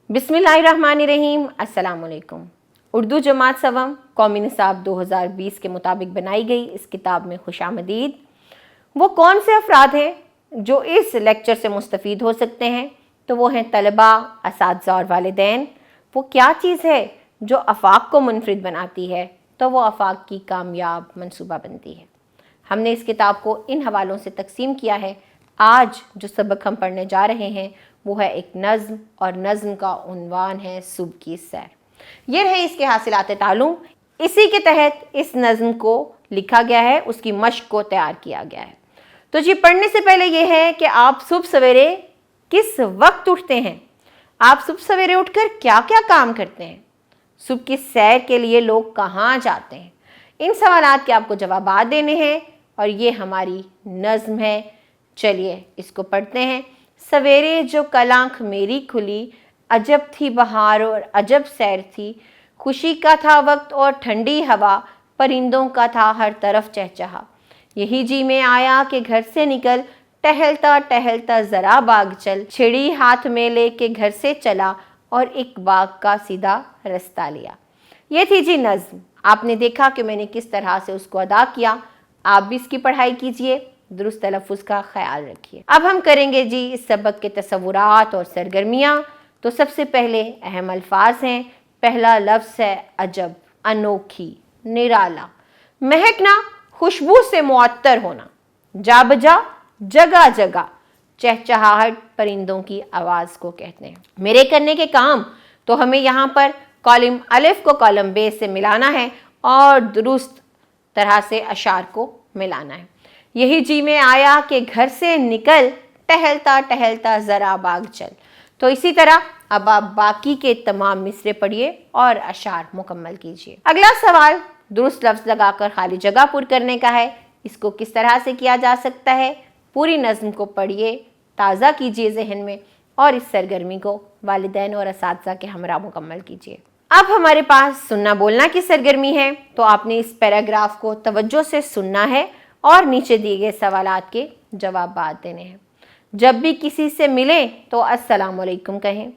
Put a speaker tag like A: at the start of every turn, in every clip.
A: बिस्मिल्लाहिर्रहमानिर्रहीम। अस्सलाम वालेकुम। उर्दू जमात सवम कौमी निसाब 2020 के मुताबिक बनाई गई इस किताब में खुशामदीद। वो कौन से अफराद हैं जो इस लेक्चर से मुस्तफ़ीद हो सकते हैं? तो वो हैं तलबा, असातिज़ा और वालिदैन। वो क्या चीज़ है जो आफाक को मुनफरिद बनाती है? तो वो आफाक की कामयाब मनसूबा बनती है। हमने इस किताब को इन हवालों से तकसीम किया है। आज जो सबक हम पढ़ने जा रहे हैं वो है एक नज़्म, और नज़्म का उन्वान है सुबह की सैर। ये रहे इसके हासिलात तालुम। इसी के तहत इस नज़्म को लिखा गया है, उसकी मश्क को तैयार किया गया है। तो जी पढ़ने से पहले ये है कि आप सुबह सवेरे किस वक्त उठते हैं? आप सुबह सवेरे उठकर क्या क्या काम करते हैं? सुबह की सैर के लिए लोग कहाँ जाते हैं? इन सवालात के आपको जवाबात देने हैं और ये हमारी नज़्म है। चलिए इसको पढ़ते हैं। सवेरे जो कल आँख मेरी खुली, अजब थी बहार और अजब सैर थी। खुशी का था वक्त और ठंडी हवा, परिंदों का था हर तरफ चहचहा। यही जी में आया कि घर से निकल, टहलता टहलता ज़रा बाग चल। छिड़ी हाथ में लेके घर से चला और एक बाग का सीधा रास्ता लिया। ये थी जी नज़्म। आपने देखा कि मैंने किस तरह से उसको अदा किया। आप भी इसकी पढ़ाई कीजिए, दुरुस्त तलफ़्फ़ुज़ का ख्याल रखिए। अब हम करेंगे जी इस सबक के तसव्वुरात और सरगर्मियाँ। तो सबसे पहले अहम अल्फाज हैं। पहला लफ्ज़ है अजब, अनोखी, निराला। महकना, खुशबू से मुअत्तर होना। जा बजा, जगह जगह। चहचहाहट परिंदों की आवाज़ को कहते हैं। मेरे करने के काम, तो हमें यहाँ पर कॉलम अलिफ को कॉलम बे से मिलाना है और दुरुस्त तरह से अशार को मिलाना है। यही जी में आया कि घर से निकल, टहलता टहलता ज़रा बाग चल। तो इसी तरह अब आप बाकी के तमाम मिसरे पढ़िए और अशार मुकम्मल कीजिए। अगला सवाल दुरुस्त लफ्ज़ लगाकर खाली जगह पुर करने का है। इसको किस तरह से किया जा सकता है? पूरी नज़्म को पढ़िए, ताज़ा कीजिए जहन में और इस सरगर्मी को वालिदैन और असातिज़ा के हमरा मुकम्मल कीजिए। अब हमारे पास सुनना बोलना की सरगर्मी है। तो आपने इस पैराग्राफ को तवज्जो से सुनना है और नीचे दिए गए सवालात के जवाब देने हैं। जब भी किसी से मिलें तो अस्सलाम वालेकुम कहें।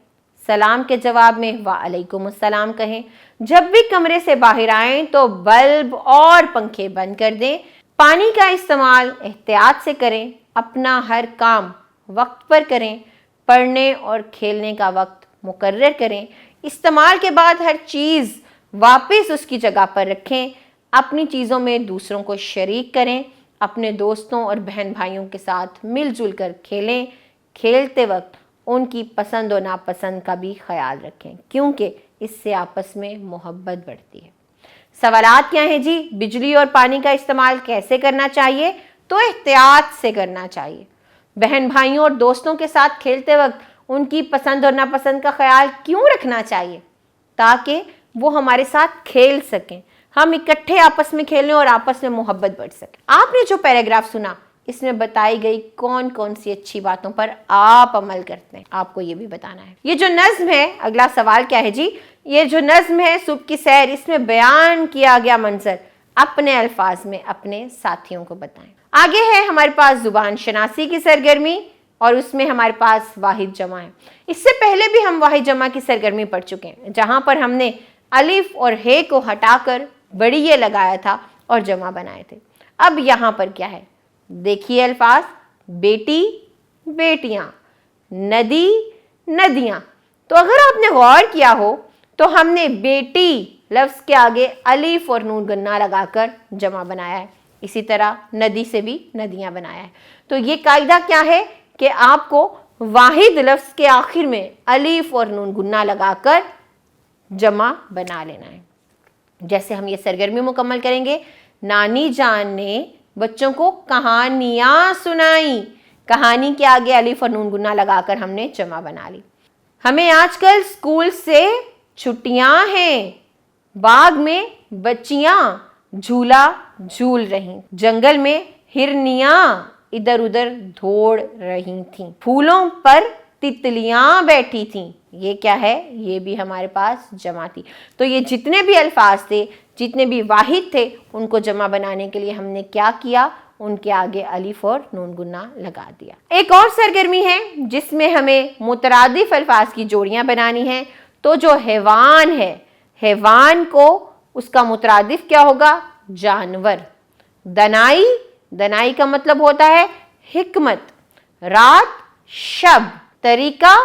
A: सलाम के जवाब में वालेकुम अस्सलाम कहें। जब भी कमरे से बाहर आएं तो बल्ब और पंखे बंद कर दें। पानी का इस्तेमाल एहतियात से करें। अपना हर काम वक्त पर करें। पढ़ने और खेलने का वक्त मुकर्रर करें। इस्तेमाल के बाद हर चीज़ वापस उसकी जगह पर रखें। अपनी चीज़ों में दूसरों को शरीक करें। अपने दोस्तों और बहन भाइयों के साथ मिलजुल कर खेलें। खेलते वक्त उनकी पसंद और नापसंद का भी ख्याल रखें, क्योंकि इससे आपस में मोहब्बत बढ़ती है। सवालात क्या हैं जी? बिजली और पानी का इस्तेमाल कैसे करना चाहिए? तो एहतियात से करना चाहिए। बहन भाइयों और दोस्तों के साथ खेलते वक्त उनकी पसंद और नापसंद का ख्याल क्यों रखना चाहिए? ताकि वो हमारे साथ खेल सकें, हम इकट्ठे आपस में खेलें और आपस में मोहब्बत बढ़ सके। आपने जो पैराग्राफ सुना इसमें बताई गई कौन कौन सी अच्छी बातों पर आप अमल करते हैं, आपको ये भी बताना है। ये जो नज़्म है, अगला सवाल क्या है जी? ये जो नज़्म है सुबह की सैर, इसमें बयान किया गया मंजर अपने अल्फाज में अपने साथियों को बताएं। आगे है हमारे पास जुबान शनासी की सरगर्मी और उसमें हमारे पास वाहिद जमा है। इससे पहले भी हम वाहिद जमा की सरगर्मी पढ़ चुके हैं, जहां पर हमने अलिफ और हे को हटाकर बड़ी ये लगाया था और जमा बनाए थे। अब यहाँ पर क्या है? देखिए अल्फाज, बेटी, बेटियां, नदी, नदियां। तो अगर आपने गौर किया हो तो हमने बेटी लफ्ज़ के आगे अलिफ और नून गन्ना लगाकर जमा बनाया है। इसी तरह नदी से भी नदियां बनाया है। तो ये कायदा क्या है कि आपको वाहिद लफ्ज़ के आखिर में अलिफ और नून गुन्ना लगाकर जमा बना लेना है। जैसे हम ये सरगर्मी मुकम्मल करेंगे। नानी जान ने बच्चों को कहानियाँ सुनाई। कहानी के आगे अलिफ और नून गुन्ना लगाकर हमने जमा बना ली। हमें आजकल स्कूल से छुट्टियाँ हैं। बाग में बच्चियाँ झूला झूल रहीं। जंगल में हिरनियाँ इधर उधर दौड़ रही थीं। फूलों पर तितलियां बैठी थीं। ये क्या है? ये भी हमारे पास जमा थी। तो ये जितने भी अल्फाज थे, जितने भी वाहिद थे, उनको जमा बनाने के लिए हमने क्या किया? उनके आगे अलिफ और नून गुन्ना लगा दिया। एक और सरगर्मी है जिसमें हमें मुतरादिफ अल्फाज की जोड़ियां बनानी है। तो जो हैवान है, हैवान को उसका मुतरादिफ क्या होगा? जानवर। दनाई, दनाई का मतलब होता है हिकमत। रात, शब। तरीका,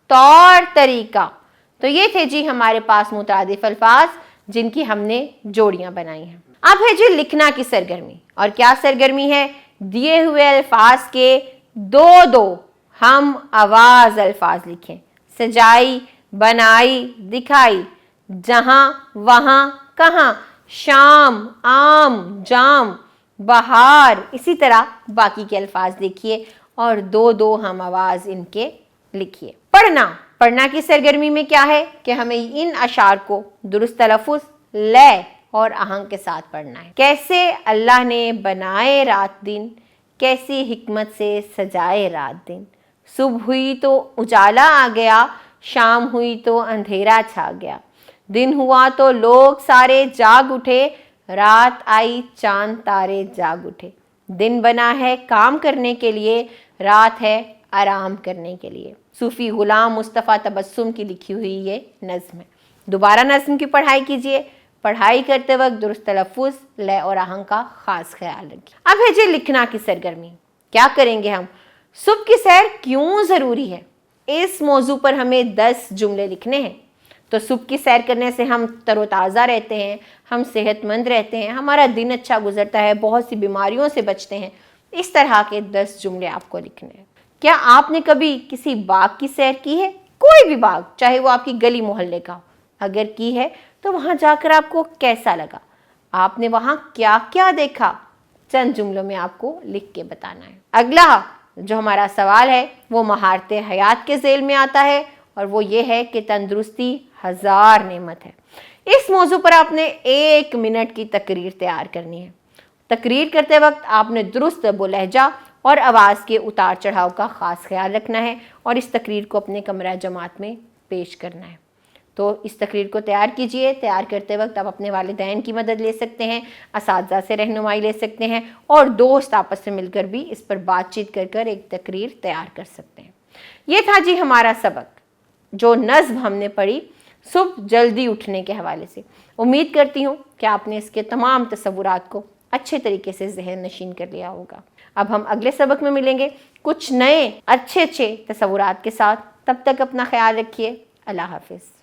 A: तौर तरीका। तो ये थे जी हमारे पास मुतरादिफ अल्फाज जिनकी हमने जोड़ियां बनाई हैं। अब है जी लिखना की सरगर्मी। और क्या सरगर्मी है? दिए हुए अल्फाज के दो दो हम आवाज अल्फाज लिखें। सजाई, बनाई, दिखाई, जहां, वहां, कहां, शाम, आम, जाम, बहार, इसी तरह बाकी के अल्फाज लिखिए और दो दो हम आवाज इनके लिखिए। पढ़ना, पढ़ना की सरगर्मी में क्या है कि हमें इन अशार को दुरुस्त तलफ़ुज़, लय और आहंग के साथ पढ़ना है। कैसे अल्लाह ने बनाए रात दिन, कैसी हिकमत से सजाए रात दिन। सुबह हुई तो उजाला आ गया, शाम हुई तो अंधेरा छा गया। दिन हुआ तो लोग सारे जाग उठे, रात आई चांद तारे जाग उठे। दिन बना है काम करने के लिए, रात है आराम करने के लिए। सूफी गुलाम मुस्तफ़ा तबस्सुम की लिखी हुई ये नज़्म है। दोबारा नज़्म की पढ़ाई कीजिए। पढ़ाई करते वक्त दुरुस्त तलफ़ुज़, लय और आहंग का ख़ास ख्याल रखिए। अब है जी लिखना की सरगर्मी। क्या करेंगे हम? सुबह की सैर क्यों ज़रूरी है, इस मौजू पर हमें 10 जुमले लिखने हैं। तो सुबह की सैर करने से हम तरोताज़ा रहते हैं, हम सेहतमंद रहते हैं, हमारा दिन अच्छा गुजरता है, बहुत सी बीमारियों से बचते हैं। इस तरह के 10 जुमले आपको लिखने हैं। क्या आपने कभी किसी बाग की सैर की है? कोई भी बाग, चाहे वो आपकी गली मोहल्ले का, अगर की है तो वहाँ जाकर आपको कैसा लगा? आपने वहाँ क्या क्या देखा? चंद जुमलों में आपको लिख के बताना है। अगला जो हमारा सवाल है वो महारते हयात के ज़ेल में आता है और वो ये है कि तंदुरुस्ती 1000 नेमत है। इस मौजू पर आपने 1 मिनट की तकरीर तैयार करनी है। तकरीर करते वक्त आपने दुरुस्त लहजा और आवाज़ के उतार चढ़ाव का ख़ास ख्याल रखना है और इस तकरीर को अपने कमरा जमात में पेश करना है। तो इस तकरीर को तैयार कीजिए। तैयार करते वक्त आप अपने वालिदैन की मदद ले सकते हैं, असातिज़ा से रहनुमाई ले सकते हैं और दोस्त आपस में मिलकर भी इस पर बातचीत कर एक तकरीर तैयार कर सकते हैं। ये था जी हमारा सबक, जो नज़्म हमने पढ़ी सुबह जल्दी उठने के हवाले से। उम्मीद करती हूँ कि आपने इसके तमाम तसव्वुरात को अच्छे तरीके से ज़हन नशीन कर लिया होगा। अब हम अगले सबक में मिलेंगे कुछ नए अच्छे तसव्वुरात के साथ। तब तक अपना ख्याल रखिए। अल्लाह हाफ़िज़।